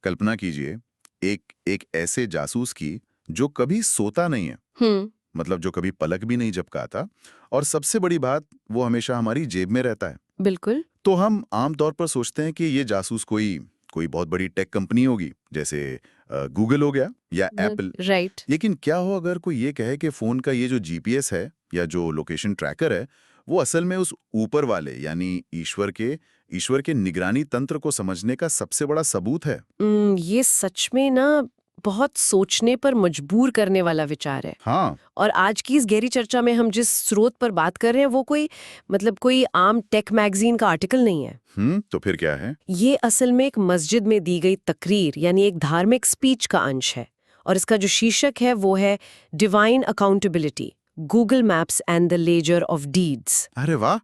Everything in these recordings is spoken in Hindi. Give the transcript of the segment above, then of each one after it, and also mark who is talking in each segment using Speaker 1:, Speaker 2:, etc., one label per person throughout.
Speaker 1: कल्पना कीजिए एक एक ऐसे जासूस की जो कभी सोता नहीं है,
Speaker 2: हम्म।
Speaker 1: मतलब जो कभी पलक भी नहीं झपकाता, और सबसे बड़ी बात वो हमेशा हमारी जेब में रहता है।
Speaker 2: बिल्कुल।
Speaker 1: तो हम आमतौर पर सोचते हैं कि ये जासूस कोई कोई बहुत बड़ी टेक कंपनी होगी, जैसे गूगल हो गया या एप्पल।
Speaker 2: राइट।
Speaker 1: लेकिन क्या हो अगर कोई ये कहे कि फोन का ये जो जीपीएस है या जो लोकेशन ट्रैकर है, वो असल में उस ऊपर वाले यानी ईश्वर के निगरानी तंत्र को समझने का सबसे बड़ा सबूत है।
Speaker 2: ये सच में ना बहुत सोचने पर मजबूर करने वाला विचार है।
Speaker 1: हाँ।
Speaker 2: और आज की इस गहरी चर्चा में हम जिस स्रोत पर बात कर रहे हैं वो कोई आम टेक मैगजीन का आर्टिकल नहीं है।
Speaker 1: तो फिर क्या है?
Speaker 2: ये असल में एक मस्जिद में दी गई तकरीर यानी एक धार्मिक स्पीच का अंश है। और इसका जो शीर्षक है वो है divine accountability, Google maps and the laser of deeds.
Speaker 1: अरे वाह!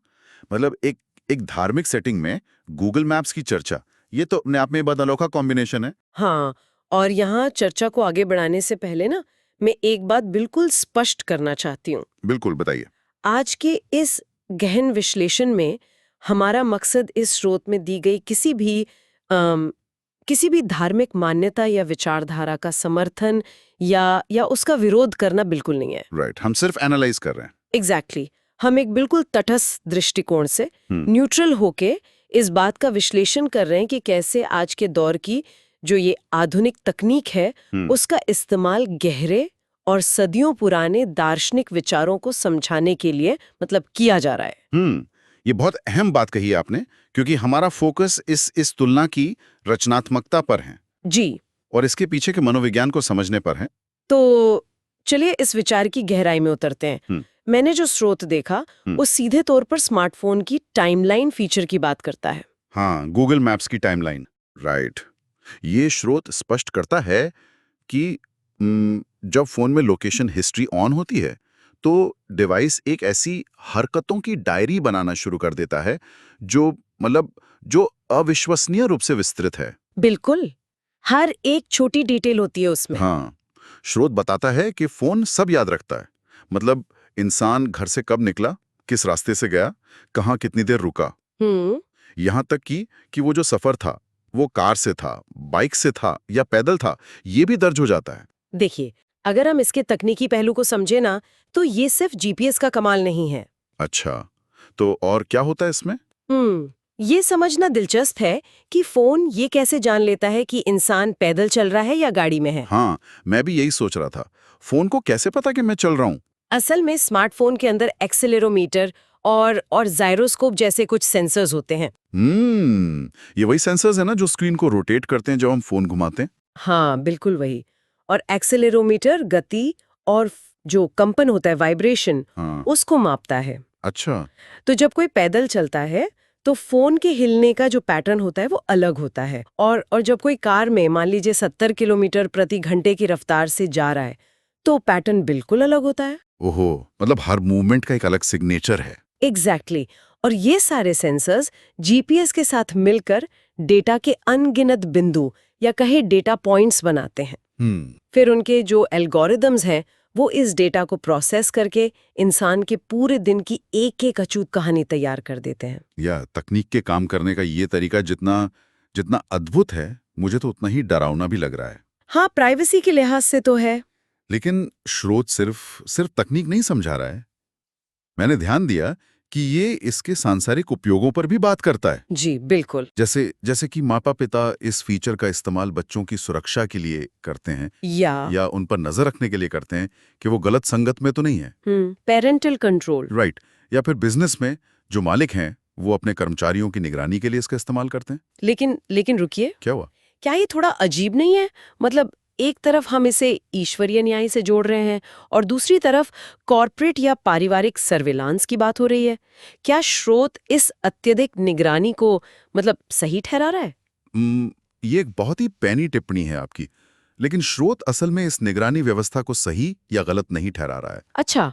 Speaker 1: मतलब एक एक धार्मिक सेटिंग में गूगल मैप्स की चर्चा, ये तो अपने आप में बहुत अनोखा कॉम्बिनेशन है।
Speaker 2: हाँ, और यहाँ चर्चा को आगे बढ़ाने से पहले ना मैं एक बात बिल्कुल स्पष्ट करना चाहती हूँ।
Speaker 1: बिल्कुल, बताइए।
Speaker 2: आज के इस गहन विश्लेषण में हमारा मकसद इस स्रोत में दी गई किसी भी धार्मिक मान्यता या विचारधारा का समर्थन या उसका विरोध करना बिल्कुल नहीं है।
Speaker 1: राइट, हम सिर्फ एनालाइज कर रहे हैं।
Speaker 2: एग्जैक्टली हम एक बिल्कुल तटस्थ दृष्टिकोण से
Speaker 1: हम्म।
Speaker 2: न्यूट्रल होके इस बात का विश्लेषण कर रहे हैं कि कैसे आज के दौर की जो ये आधुनिक तकनीक है उसका इस्तेमाल गहरे और सदियों पुराने दार्शनिक विचारों को समझाने के लिए मतलब किया जा रहा है।
Speaker 1: ये बहुत अहम बात कही है आपने, क्योंकि हमारा फोकस इस तुलना की रचनात्मकता पर है
Speaker 2: जी।
Speaker 1: और इसके पीछे के मनोविज्ञान को समझने पर है।
Speaker 2: तो चलिए इस विचार की गहराई में उतरते हैं।
Speaker 1: हम्म।
Speaker 2: मैंने जो स्रोत देखा वो सीधे तौर पर स्मार्टफोन की टाइमलाइन फीचर की बात करता है।
Speaker 1: हाँ, गूगल मैप्स की टाइमलाइन। राइट। ये स्रोत स्पष्ट करता है कि जब फोन में लोकेशन हिस्ट्री ऑन होती है तो डिवाइस एक ऐसी हरकतों की डायरी बनाना शुरू कर देता है जो मतलब जो अविश्वसनीय रूप से विस्तृत है।
Speaker 2: बिल्कुल, हर एक छोटी डिटेल होती है उसमें।
Speaker 1: हाँ, स्रोत बताता है कि फोन सब याद रखता है। मतलब इंसान घर से कब निकला, किस रास्ते से गया, कहाँ कितनी देर रुका,
Speaker 2: हम्म।
Speaker 1: यहाँ तक कि वो जो सफर था वो कार से था, बाइक से था या पैदल था, ये भी दर्ज हो जाता है।
Speaker 2: देखिए, अगर हम इसके तकनीकी पहलू को समझे ना तो ये सिर्फ जीपीएस का कमाल नहीं है।
Speaker 1: अच्छा, तो और क्या होता है इसमें?
Speaker 2: ये समझना दिलचस्प है कि फोन ये कैसे जान लेता है कि इंसान पैदल चल रहा है या गाड़ी में है।
Speaker 1: हाँ, मैं भी यही सोच रहा था। फोन को कैसे पता कि मैं चल रहा हूँ?
Speaker 2: असल में स्मार्टफोन के अंदर एक्सेलेरोमीटर और जाइरोस्कोप जैसे कुछ सेंसर्स होते हैं।
Speaker 1: ये वही सेंसर्स है ना जो स्क्रीन को रोटेट करते हैं जब हम फोन घुमाते हैं?
Speaker 2: हाँ, बिल्कुल वही। और एक्सेलेरोमीटर गति और जो कंपन होता है, वाइब्रेशन,
Speaker 1: हाँ।
Speaker 2: उसको मापता है।
Speaker 1: अच्छा।
Speaker 2: तो जब कोई पैदल चलता है तो फोन के हिलने का जो पैटर्न होता है वो अलग होता है। और जब कोई कार में मान लीजिए 70 किलोमीटर प्रति घंटे की रफ्तार से जा रहा है तो पैटर्न बिल्कुल अलग होता है।
Speaker 1: ओहो, मतलब हर मूवमेंट का एक अलग सिग्नेचर है।
Speaker 2: एग्जैक्टली और ये सारे सेंसर्स जीपीएस के साथ मिलकर डेटा के अनगिनत बिंदु या कहे डेटा पॉइंट्स बनाते हैं। फिर उनके जो एल्गोरिदम्स हैं वो इस डेटा को प्रोसेस करके इंसान के पूरे दिन की एक एक अचूक कहानी तैयार कर देते हैं।
Speaker 1: या तकनीक के काम करने का ये तरीका जितना जितना अद्भुत है, मुझे तो उतना ही डरावना भी लग रहा है।
Speaker 2: हाँ, प्राइवेसी के लिहाज से तो है।
Speaker 1: लेकिन स्रोत सिर्फ सिर्फ तकनीक नहीं समझा रहा है। मैंने ध्यान दिया कि ये इसके सांसारिक उपयोगों पर भी बात करता है।
Speaker 2: जी बिल्कुल।
Speaker 1: जैसे जैसे कि माता पिता इस फीचर का इस्तेमाल बच्चों की सुरक्षा के लिए करते हैं या उन पर नजर रखने के लिए करते हैं कि वो गलत संगत में तो नहीं है।
Speaker 2: Parental control.
Speaker 1: राइट। या फिर बिजनेस में जो मालिक हैं वो अपने कर्मचारियों की निगरानी के लिए इसका इस्तेमाल करते हैं।
Speaker 2: लेकिन रुकिए,
Speaker 1: क्या हुआ?
Speaker 2: क्या ये थोड़ा अजीब नहीं है? मतलब एक तरफ हम इसे ईश्वरीय न्याय से जोड़ रहे हैं और दूसरी तरफ कॉर्पोरेट या पारिवारिक सर्विलांस की बात हो रही है। क्या स्रोत इस अत्यधिक निगरानी को मतलब सही ठहरा रहा है?
Speaker 1: ये एक बहुत ही पैनी टिप्पणी है आपकी, लेकिन स्रोत असल में इस निगरानी व्यवस्था को सही या गलत नहीं ठहरा रहा है।
Speaker 2: अच्छा,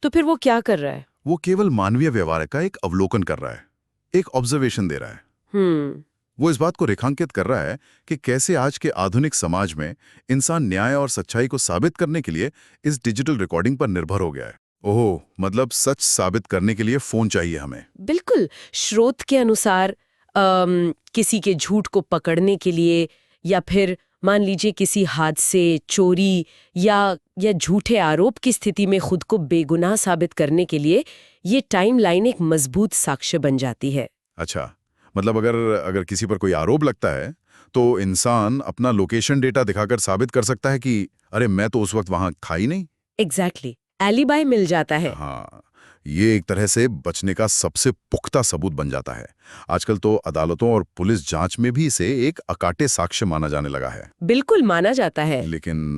Speaker 2: तो फिर वो क्या कर रहा है?
Speaker 1: वो केवल मानवीय व्यवहार का एक अवलोकन कर रहा है, एक ऑब्जर्वेशन दे रहा है। वो इस बात को रेखांकित कर रहा है कि कैसे आज के आधुनिक समाज में इंसान न्याय और सच्चाई को साबित करने के लिए इस डिजिटल रिकॉर्डिंग पर निर्भर हो गया है। ओह, मतलब सच साबित करने के लिए फोन चाहिए हमें।
Speaker 2: बिल्कुल। स्रोत के अनुसार किसी के झूठ को पकड़ने के लिए या फिर मान लीजिए किसी हादसे, चोरी या झूठे आरोप की स्थिति में खुद को बेगुनाह साबित करने के लिए ये टाइमलाइन एक मजबूत साक्ष्य बन जाती है।
Speaker 1: अच्छा, मतलब अगर किसी पर कोई आरोप लगता है तो इंसान अपना लोकेशन डेटा दिखाकर साबित कर सकता है कि अरे मैं तो उस वक्त वहां था ही नहीं।
Speaker 2: एग्जैक्टली, एलिबाई मिल जाता है।
Speaker 1: हाँ, ये एक तरह से बचने का सबसे पुख्ता सबूत बन जाता है। आजकल तो अदालतों और पुलिस जांच में भी इसे एक अकाटे साक्ष्य माना जाने लगा है।
Speaker 2: बिल्कुल माना जाता है।
Speaker 1: लेकिन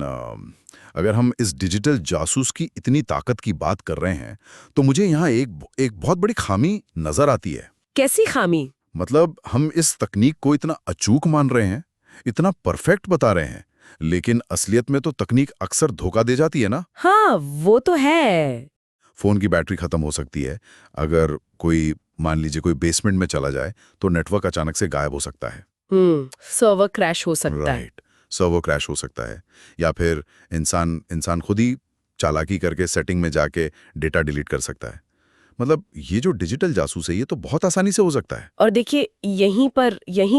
Speaker 1: अगर हम इस डिजिटल जासूस की इतनी ताकत की बात कर रहे हैं तो मुझे यहाँ एक बहुत बड़ी खामी नजर आती है।
Speaker 2: कैसी खामी?
Speaker 1: मतलब हम इस तकनीक को इतना अचूक मान रहे हैं, इतना परफेक्ट बता रहे हैं, लेकिन असलियत में तो तकनीक अक्सर धोखा दे जाती है ना।
Speaker 2: हाँ, वो तो है।
Speaker 1: फोन की बैटरी खत्म हो सकती है, अगर कोई मान लीजिए कोई बेसमेंट में चला जाए तो नेटवर्क अचानक से गायब हो सकता है।
Speaker 2: सर्वर क्रैश हो सकता है।
Speaker 1: राइट, सर्वर क्रैश हो सकता है, या फिर इंसान खुद ही चालाकी करके सेटिंग में जाके डेटा डिलीट कर सकता है। मतलब ये जो डिजिटल जासूस है ये तो बहुत आसानी से हो सकता है।
Speaker 2: और देखिए यहीं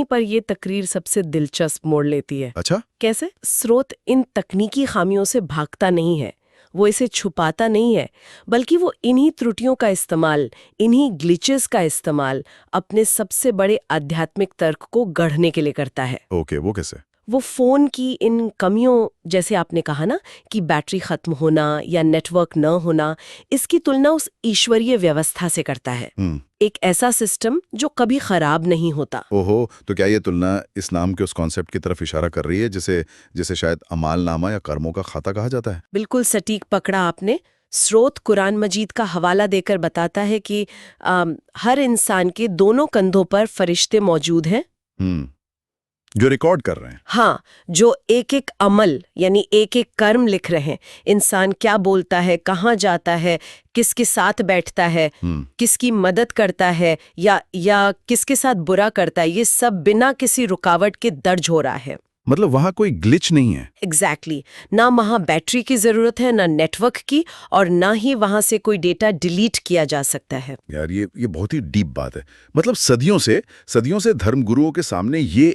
Speaker 2: पर ये तकरीर सबसे दिलचस्प मोड़ लेती है।
Speaker 1: अच्छा,
Speaker 2: कैसे? स्रोत इन तकनीकी खामियों से भागता नहीं है, वो इसे छुपाता नहीं है, बल्कि वो इन्हीं त्रुटियों का इस्तेमाल, इन्हीं ग्लिचेस का इस्तेमाल अपने सबसे बड़े आध्यात्मिक तर्क को गढ़ने के लिए करता है।
Speaker 1: ओके, वो कैसे?
Speaker 2: वो फोन की इन कमियों, जैसे आपने कहा ना कि बैटरी खत्म होना या नेटवर्क न होना, इसकी तुलना उस ईश्वरीय व्यवस्था से करता है। एक ऐसा सिस्टम जो कभी खराब नहीं होता।
Speaker 1: ओहो, तो क्या ये तुलना इस्लाम के उस कॉन्सेप्ट की तरफ इशारा कर रही है जिसे शायद अमालनामा या कर्मों का खाता कहा जाता है?
Speaker 2: बिल्कुल सटीक पकड़ा आपने। स्रोत कुरान मजीद का हवाला देकर बताता है कि हर इंसान के दोनों कंधों पर फरिश्ते मौजूद हैं।
Speaker 1: जो रिकॉर्ड कर रहे हैं।
Speaker 2: हाँ, जो एक एक अमल यानी एक एक कर्म लिख रहे हैं। इंसान क्या बोलता है, कहाँ जाता है, किसके साथ बैठता है, किसकी मदद करता है या किसके साथ बुरा करता है, ये सब बिना किसी रुकावट के दर्ज हो रहा है।
Speaker 1: मतलब वहां कोई ग्लिच नहीं है।
Speaker 2: एग्जैक्टली, ना वहां बैटरी की जरूरत है, ना नेटवर्क की, और ना ही वहां से कोई डेटा डिलीट किया जा सकता है।
Speaker 1: यार ये बहुत ही डीप बात है। मतलब सदियों से धर्मगुरुओं के सामने ये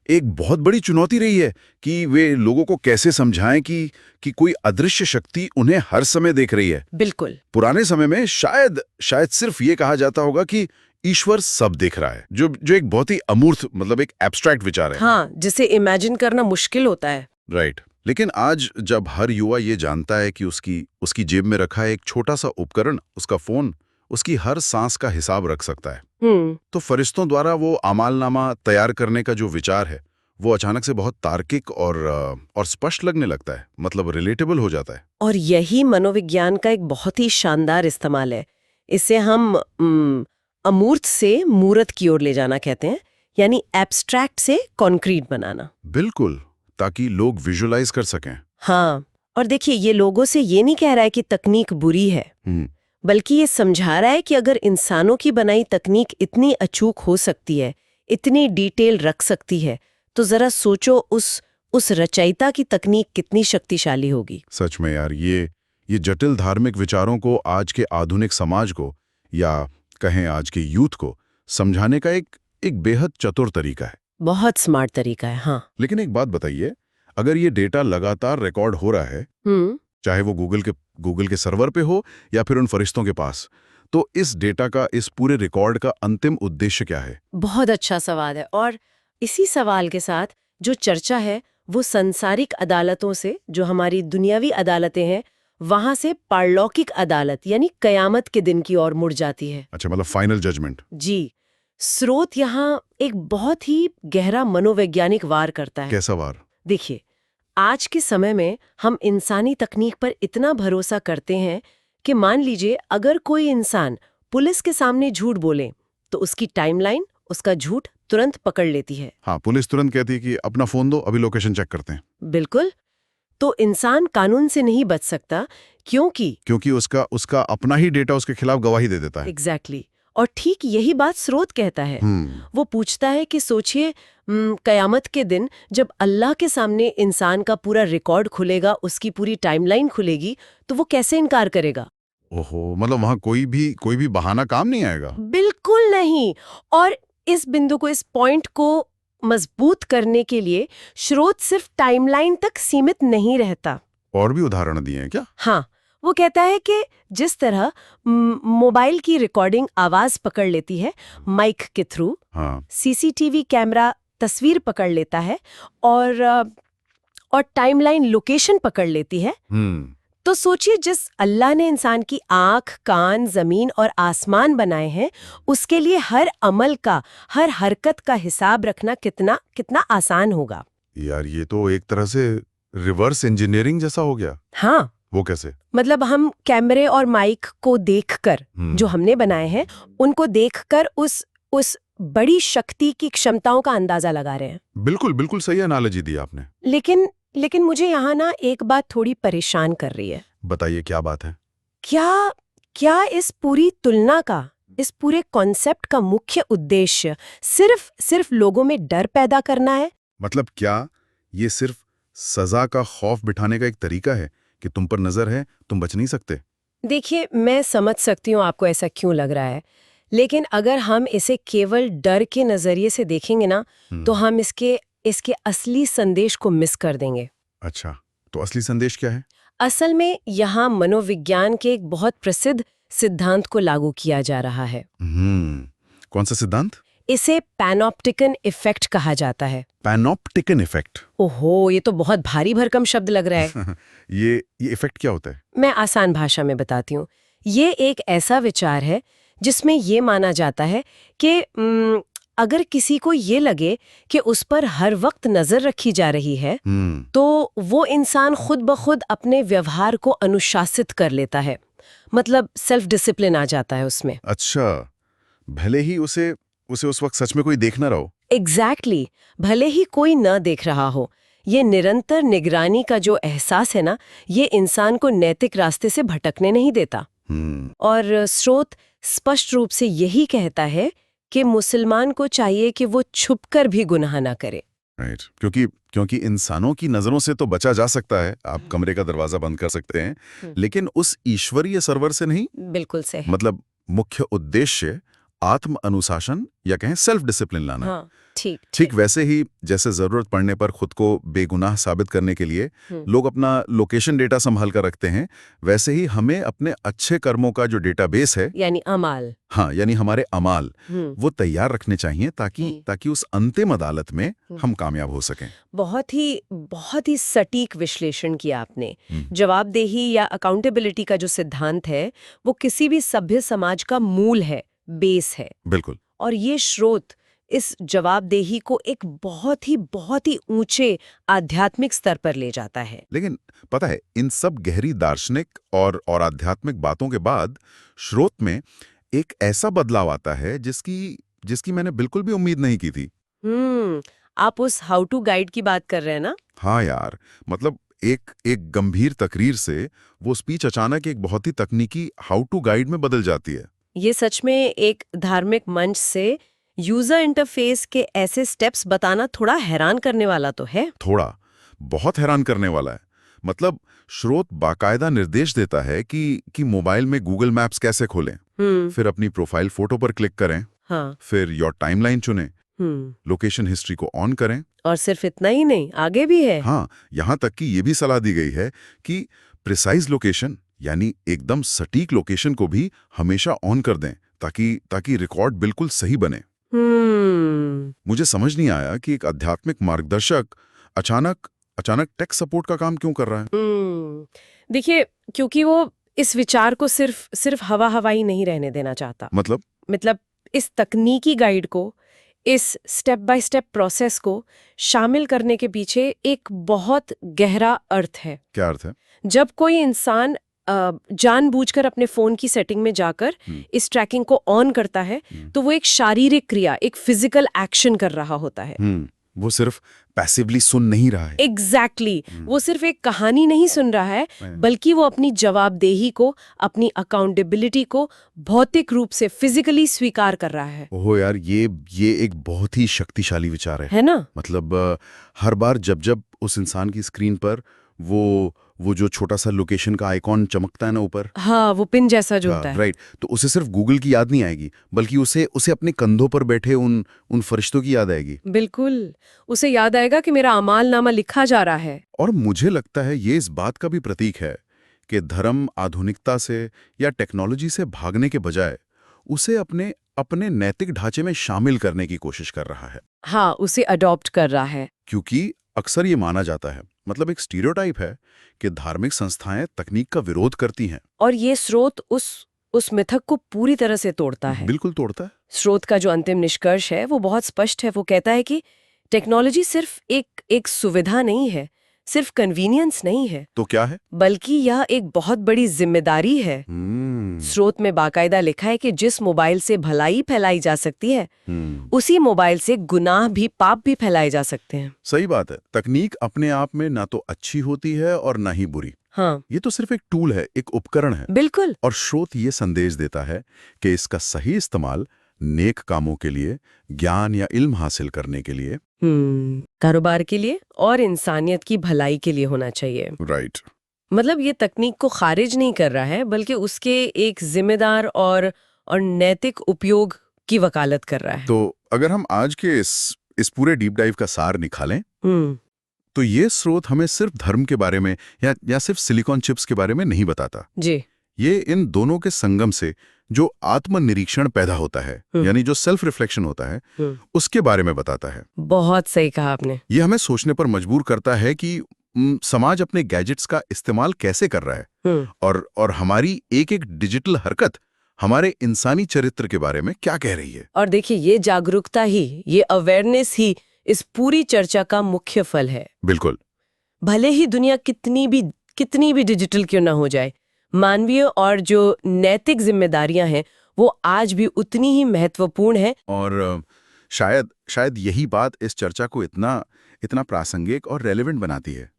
Speaker 1: एक बहुत बड़ी चुनौती रही है कि वे लोगों को कैसे समझाएं कि कोई अदृश्य शक्ति उन्हें हर समय देख रही है।
Speaker 2: बिल्कुल।
Speaker 1: पुराने समय में शायद सिर्फ ये कहा जाता होगा कि ईश्वर सब देख रहा है, जो एक बहुत ही अमूर्त, मतलब एक एब्स्ट्रैक्ट विचार है।
Speaker 2: हाँ, जिसे इमेजिन करना मुश्किल होता है।
Speaker 1: राइट। लेकिन आज जब हर युवा ये जानता है कि उसकी जेब में रखा एक छोटा सा उपकरण, उसका फोन, उसकी हर सांस का हिसाब रख सकता है, तो फरिश्तों द्वारा वो अमालनामा तैयार करने का जो विचार है वो अचानक से बहुत तार्किक और स्पष्ट लगने लगता है, मतलब रिलेटेबल हो जाता है।
Speaker 2: और यही मनोविज्ञान का एक बहुत ही शानदार इस्तेमाल है। इसे हम अमूर्त से मूर्त की ओर ले जाना कहते हैं, यानी एब्स्ट्रैक्ट से कॉन्क्रीट बनाना।
Speaker 1: बिल्कुल, ताकि लोग विजुअलाइज कर सकें।
Speaker 2: हाँ, और देखिए ये लोगों से ये नहीं कह रहा है कि तकनीक बुरी है, बल्कि ये समझा रहा है कि अगर इंसानों की बनाई तकनीक इतनी अचूक हो सकती है, इतनी डिटेल रख सकती है, तो जरा सोचो उस रचयिता की तकनीक कितनी शक्तिशाली होगी।
Speaker 1: सच में यार, ये जटिल धार्मिक विचारों को आज के आधुनिक समाज को, या कहें आज के यूथ को समझाने का एक बेहद चतुर तरीका है।
Speaker 2: बहुत स्मार्ट तरीका है। हाँ,
Speaker 1: लेकिन एक बात बताइए, अगर ये डेटा लगातार रिकॉर्ड हो रहा है, चाहे वो गूगल के सर्वर पे हो या फिर उन फरिश्तों के पास, तो इस डेटा का, इस पूरे रिकॉर्ड का अंतिम उद्देश्य क्या है?
Speaker 2: बहुत अच्छा सवाल है। और इसी सवाल के साथ जो चर्चा है वो सांसारिक अदालतों से, जो हमारी दुनियावी अदालतें हैं, वहां से पारलौकिक अदालत यानी कयामत के दिन की ओर मुड़ जाती है।
Speaker 1: अच्छा, मतलब फाइनल जजमेंट।
Speaker 2: जी, स्रोत यहाँ एक बहुत ही गहरा मनोवैज्ञानिक वार करता है।
Speaker 1: कैसा वार?
Speaker 2: देखिए, आज के समय में हम इंसानी तकनीक पर इतना भरोसा करते हैं कि मान लीजिए अगर कोई इंसान पुलिस के सामने झूठ बोले तो उसकी टाइमलाइन उसका झूठ तुरंत पकड़ लेती है।
Speaker 1: हाँ, पुलिस तुरंत कहती है कि अपना फोन दो, अभी लोकेशन चेक करते हैं।
Speaker 2: बिल्कुल। तो इंसान कानून से नहीं बच सकता, क्योंकि
Speaker 1: उसका अपना ही डेटा उसके खिलाफ गवाही दे देता है।
Speaker 2: एग्जैक्टली। और ठीक यही बात स्रोत कहता है। वो पूछता है कि सोचिए, कयामत के दिन जब अल्लाह के सामने इंसान का पूरा रिकॉर्ड खुलेगा, उसकी पूरी टाइमलाइन खुलेगी, तो वो कैसे इनकार करेगा?
Speaker 1: ओहो, मतलब वहां कोई भी बहाना काम नहीं आएगा।
Speaker 2: बिल्कुल नहीं। और इस बिंदु को, इस पॉइंट को मजबूत करने के लिए स्रोत सिर्फ टाइमलाइन तक सीमित नहीं रहता।
Speaker 1: और भी उदाहरण दिए हैं क्या?
Speaker 2: हाँ, वो कहता है कि जिस तरह मोबाइल की रिकॉर्डिंग आवाज पकड़ लेती है माइक के थ्रू,
Speaker 1: हाँ,
Speaker 2: सीसीटीवी कैमरा तस्वीर पकड़ लेता है और टाइमलाइन लोकेशन पकड़ लेती है, तो सोचिए जिस अल्लाह ने इंसान की आंख, कान, जमीन और आसमान बनाए हैं, उसके लिए हर अमल का, हर हरकत का हिसाब रखना कितना कितना आसान होगा।
Speaker 1: यार ये तो एक तरह से रिवर्स इंजीनियरिंग जैसा हो गया।
Speaker 2: हाँ,
Speaker 1: वो कैसे?
Speaker 2: मतलब हम कैमरे और माइक को देखकर, जो हमने बनाए हैं, उनको देखकर उस बड़ी शक्ति की क्षमताओं का अंदाजा लगा रहे हैं।
Speaker 1: बिल्कुल बिल्कुल सही एनालॉजी दी आपने।
Speaker 2: लेकिन मुझे यहाँ ना एक बात थोड़ी परेशान कर रही है।
Speaker 1: बताइए क्या बात है?
Speaker 2: क्या इस पूरी तुलना का, इस पूरे कॉन्सेप्ट का मुख्य उद्देश्य सिर्फ लोगों में डर पैदा करना है?
Speaker 1: मतलब क्या ये सिर्फ सजा का खौफ बिठाने का एक तरीका है कि तुम पर नजर है, तुम बच नहीं सकते?
Speaker 2: देखिए, मैं समझ सकती हूँ आपको ऐसा क्यों लग रहा है, लेकिन अगर हम इसे केवल डर के नजरिए से देखेंगे ना, तो हम इसके असली संदेश को मिस कर देंगे।
Speaker 1: अच्छा, तो असली संदेश क्या है?
Speaker 2: असल में यहाँ मनोविज्ञान के एक बहुत प्रसिद्ध सिद्धांत को लागू किया जा रहा है।
Speaker 1: कौन सा सिद्धांत?
Speaker 2: इसे पैनॉप्टिकन इफेक्ट कहा जाता है।
Speaker 1: पैनॉप्टिकन इफेक्ट?
Speaker 2: ओहो, ये तो बहुत भारी भरकम शब्द लग रहा है।
Speaker 1: ये इफेक्ट क्या होता है?
Speaker 2: मैं आसान भाषा में बताती हूँ। ये एक ऐसा विचार है जिसमें ये माना जाता है कि अगर किसी को ये लगे कि उस पर हर वक्त नजर रखी जा रही है, तो वो इंसान खुद ब खुद अपने व्यवहार को अनुशासित कर लेता है। मतलब सेल्फ डिसिप्लिन आ जाता है उसमें।
Speaker 1: अच्छा, भले ही उसे उस वक्त सच में कोई देख ना रहो।
Speaker 2: एग्जैक्टली, भले ही कोई न देख रहा हो। ये निरंतर निगरानी का जो एहसास है ना, ये इंसान को नैतिक रास्ते से भटकने नहीं देता। और स्रोत स्पष्ट रूप से यही कहता है कि मुसलमान को चाहिए कि वो छुपकर भी गुनाह ना करे।
Speaker 1: राइट, क्योंकि इंसानों की नजरों से तो बचा जा सकता है, आप कमरे का दरवाजा बंद कर सकते हैं, लेकिन उस ईश्वरीय सर्वर से नहीं।
Speaker 2: बिल्कुल सही।
Speaker 1: मतलब मुख्य उद्देश्य आत्म अनुशासन या कहें सेल्फ डिसिप्लिन लाना।
Speaker 2: हाँ,
Speaker 1: ठीक वैसे ही जैसे जरूरत पड़ने पर खुद को बेगुनाह साबित करने के लिए लोग अपना लोकेशन डेटा संभाल कर रखते हैं, वैसे ही हमें अपने अच्छे कर्मों का जो डेटाबेस है,
Speaker 2: यानी अमाल,
Speaker 1: हाँ, यानी हमारे अमाल, वो तैयार रखने चाहिए ताकि उस अंतिम अदालत में हम कामयाब हो सकें।
Speaker 2: बहुत ही सटीक विश्लेषण किया आपने। जवाबदेही या अकाउंटेबिलिटी का जो सिद्धांत है, वो किसी भी सभ्य समाज का मूल है, बेस है।
Speaker 1: बिल्कुल।
Speaker 2: और ये स्रोत इस जवाबदेही को एक बहुत ही ऊंचे आध्यात्मिक स्तर पर ले जाता है।
Speaker 1: लेकिन पता है, इन सब गहरी दार्शनिक और आध्यात्मिक बातों के बाद स्रोत में एक ऐसा बदलाव आता है जिसकी मैंने बिल्कुल भी उम्मीद नहीं की थी।
Speaker 2: आप उस हाउ टू गाइड की बात कर रहे हैं ना?
Speaker 1: हाँ यार, मतलब एक गंभीर तकरीर से वो स्पीच अचानक एक बहुत ही तकनीकी हाउ टू गाइड में बदल जाती है।
Speaker 2: ये सच में एक धार्मिक मंच से यूजर इंटरफेस के ऐसे स्टेप्स बताना थोड़ा हैरान करने वाला तो है।
Speaker 1: थोड़ा, बहुत हैरान करने वाला है। मतलब स्रोत बाकायदा निर्देश देता है कि मोबाइल में गूगल मैप्स कैसे खोलें, फिर अपनी प्रोफाइल फोटो पर क्लिक करें,
Speaker 2: हाँ,
Speaker 1: फिर योर टाइमलाइन चुनें, लोकेशन हिस्ट्री को ऑन करें।
Speaker 2: और सिर्फ इतना ही नहीं, आगे भी है।
Speaker 1: हाँ, यहाँ तक कि ये भी सलाह दी गई है कि प्रिसाइज लोकेशन यानी एकदम सटीक लोकेशन को भी हमेशा ऑन कर दें ताकि रिकॉर्ड बिल्कुल सही बने। मुझे समझ नहीं आया कि एक आध्यात्मिक मार्गदर्शक अचानक टेक सपोर्ट का काम क्यों कर रहा है।
Speaker 2: देखिए, क्योंकि वो इस विचार को सिर्फ हवा ही नहीं रहने देना चाहता। मतलब इस तकनीकी गाइड को, इस स्टेप बाय स्टेप प्रोसेस को शामिल करने के पीछे एक बहुत गहरा अर्थ है।
Speaker 1: क्या अर्थ है?
Speaker 2: जब कोई इंसान जानबूझकर अपने फोन की सेटिंग में जाकर इस ट्रैकिंग को ऑन करता है, तो वो एक शारीरिक क्रिया, एक फिजिकल एक्शन कर रहा होता है।
Speaker 1: वो सिर्फ पैसिवली सुन नहीं रहा है।
Speaker 2: एग्जैक्टली, वो सिर्फ एक कहानी नहीं सुन रहा है, बल्कि वो अपनी जवाबदेही को, अपनी अकाउंटेबिलिटी को भौतिक रूप से, फिजिकली स्वीकार कर रहा है।
Speaker 1: ओहो यार, ये एक बहुत ही शक्तिशाली विचार है
Speaker 2: ना?
Speaker 1: मतलब हर बार जब उस इंसान की स्क्रीन पर वो जो छोटा सा लोकेशन का आइकॉन चमकता है ना ऊपर,
Speaker 2: हाँ, वो पिन जैसा जो होता है।
Speaker 1: राइट, तो उसे सिर्फ गूगल की याद नहीं आएगी, बल्कि उसे उसे अपने कंधों पर बैठे उन फरिश्तों की याद आएगी।
Speaker 2: बिल्कुल, उसे याद आएगा कि मेरा अमालनामा लिखा जा रहा है।
Speaker 1: और मुझे लगता है ये इस बात का भी प्रतीक है कि धर्म आधुनिकता से या टेक्नोलॉजी से भागने के बजाय उसे अपने अपने नैतिक ढांचे में शामिल करने की कोशिश कर रहा है।
Speaker 2: हाँ, उसे अडॉप्ट कर रहा है।
Speaker 1: क्योंकि अक्सर ये माना जाता है, मतलब एक स्टीरियोटाइप है, कि धार्मिक संस्थाएं तकनीक का विरोध करती हैं।
Speaker 2: और ये स्रोत उस मिथक को पूरी तरह से तोड़ता है।
Speaker 1: बिल्कुल तोड़ता है।
Speaker 2: स्रोत का जो अंतिम निष्कर्ष है वो बहुत स्पष्ट है। वो कहता है कि टेक्नोलॉजी सिर्फ एक सुविधा नहीं है, सिर्फ कन्वीनियंस नहीं है,
Speaker 1: तो क्या है?
Speaker 2: बल्कि यह एक बहुत बड़ी जिम्मेदारी है। स्रोत में बाकायदा लिखा है कि जिस मोबाइल से भलाई फैलाई जा सकती है, उसी मोबाइल से गुनाह भी, पाप भी फैलाए जा सकते हैं।
Speaker 1: सही बात है। तकनीक अपने आप में ना तो अच्छी होती है और ना ही बुरी।
Speaker 2: हाँ,
Speaker 1: ये तो सिर्फ एक टूल है, एक उपकरण है।
Speaker 2: बिल्कुल।
Speaker 1: और स्रोत ये संदेश देता है कि इसका सही इस्तेमाल नेक कामों के लिए, ज्ञान या इल्म हासिल करने के लिए,
Speaker 2: कारोबार के लिए और इंसानियत की भलाई के लिए होना चाहिए।
Speaker 1: राइट।
Speaker 2: मतलब ये तकनीक को खारिज नहीं कर रहा है, बल्कि उसके एक जिम्मेदार और नैतिक उपयोग की वकालत कर रहा है।
Speaker 1: तो अगर हम आज के इस पूरे डीप डाइव का सार निकालें, तो ये स्रोत हमें सिर्फ धर्म के बारे में या सिर्फ सिलिकॉन चिप्स के बारे में नहीं बताता।
Speaker 2: जी।
Speaker 1: ये इन दोनों के संगम से जो आत्मनिरीक्षण पैदा होता है, यानी जो सेल्फ रिफ्लेक्शन होता है, उसके बारे में बताता है।
Speaker 2: बहुत सही कहा आपने।
Speaker 1: ये हमें सोचने पर मजबूर करता है कि समाज अपने गैजेट्स का इस्तेमाल कैसे कर रहा है, और हमारी एक एक डिजिटल हरकत हमारे इंसानी चरित्र के बारे में क्या कह रही है।
Speaker 2: और देखिए, ये जागरूकता ही, ये अवेयरनेस ही इस पूरी चर्चा का मुख्य फल है।
Speaker 1: बिल्कुल।
Speaker 2: भले ही दुनिया कितनी भी डिजिटल क्यों ना हो जाए, मानवीय और जो नैतिक जिम्मेदारियां हैं वो आज भी उतनी ही महत्वपूर्ण है।
Speaker 1: और शायद यही बात इस चर्चा को इतना प्रासंगिक और रेलेवेंट बनाती है।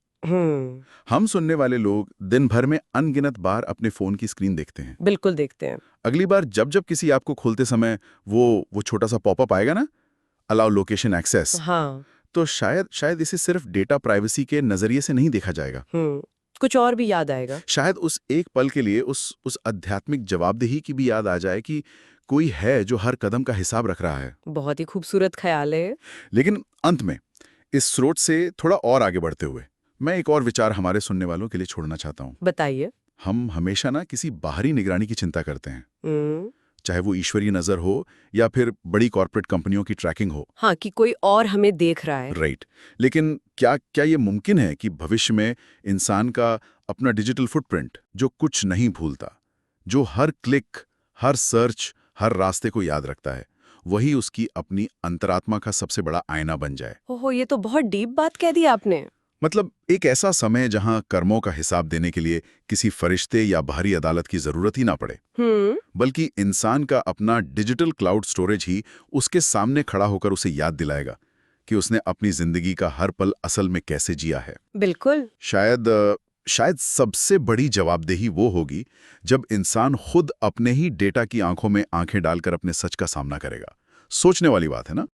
Speaker 1: हम सुनने वाले लोग दिन भर में अनगिनत बार अपने फोन की स्क्रीन देखते हैं।
Speaker 2: बिल्कुल देखते हैं।
Speaker 1: अगली बार जब किसी ऐप को खोलते समय वो छोटा सा पॉपअप आएगा ना, अलाउ लोकेशन एक्सेस,
Speaker 2: हाँ,
Speaker 1: तो शायद इसे सिर्फ डेटा प्राइवेसी के नजरिए से नहीं देखा जाएगा।
Speaker 2: कुछ और भी याद आएगा।
Speaker 1: शायद उस एक पल के लिए उस आध्यात्मिक जवाबदेही की भी याद आ जाए कि कोई है जो हर कदम का हिसाब रख रहा है।
Speaker 2: बहुत ही खूबसूरत ख्याल है।
Speaker 1: लेकिन अंत में इस स्रोत से थोड़ा और आगे बढ़ते हुए मैं एक और विचार हमारे सुनने वालों के लिए छोड़ना चाहता हूँ।
Speaker 2: बताइए।
Speaker 1: हम हमेशा ना किसी बाहरी निगरानी की चिंता करते हैं, चाहे वो ईश्वरीय नजर हो या फिर बड़ी कॉर्पोरेट कंपनियों की ट्रैकिंग हो।
Speaker 2: हाँ, कि कोई और हमें देख रहा है।
Speaker 1: राइट। लेकिन क्या ये मुमकिन है कि भविष्य में इंसान का अपना डिजिटल फुटप्रिंट, जो कुछ नहीं भूलता, जो हर क्लिक, हर सर्च, हर रास्ते को याद रखता है, वही उसकी अपनी अंतरात्मा का सबसे बड़ा आईना बन जाए?
Speaker 2: ओहो, ये तो बहुत डीप बात कह दी आपने।
Speaker 1: मतलब एक ऐसा समय जहां कर्मों का हिसाब देने के लिए किसी फरिश्ते या बाहरी अदालत की जरूरत ही ना पड़े, बल्कि इंसान का अपना डिजिटल क्लाउड स्टोरेज ही उसके सामने खड़ा होकर उसे याद दिलाएगा कि उसने अपनी जिंदगी का हर पल असल में कैसे जिया है।
Speaker 2: बिल्कुल।
Speaker 1: शायद सबसे बड़ी जवाबदेही वो होगी जब इंसान खुद अपने ही डेटा की आंखों में आंखें डालकर अपने सच का सामना करेगा। सोचने वाली बात है ना?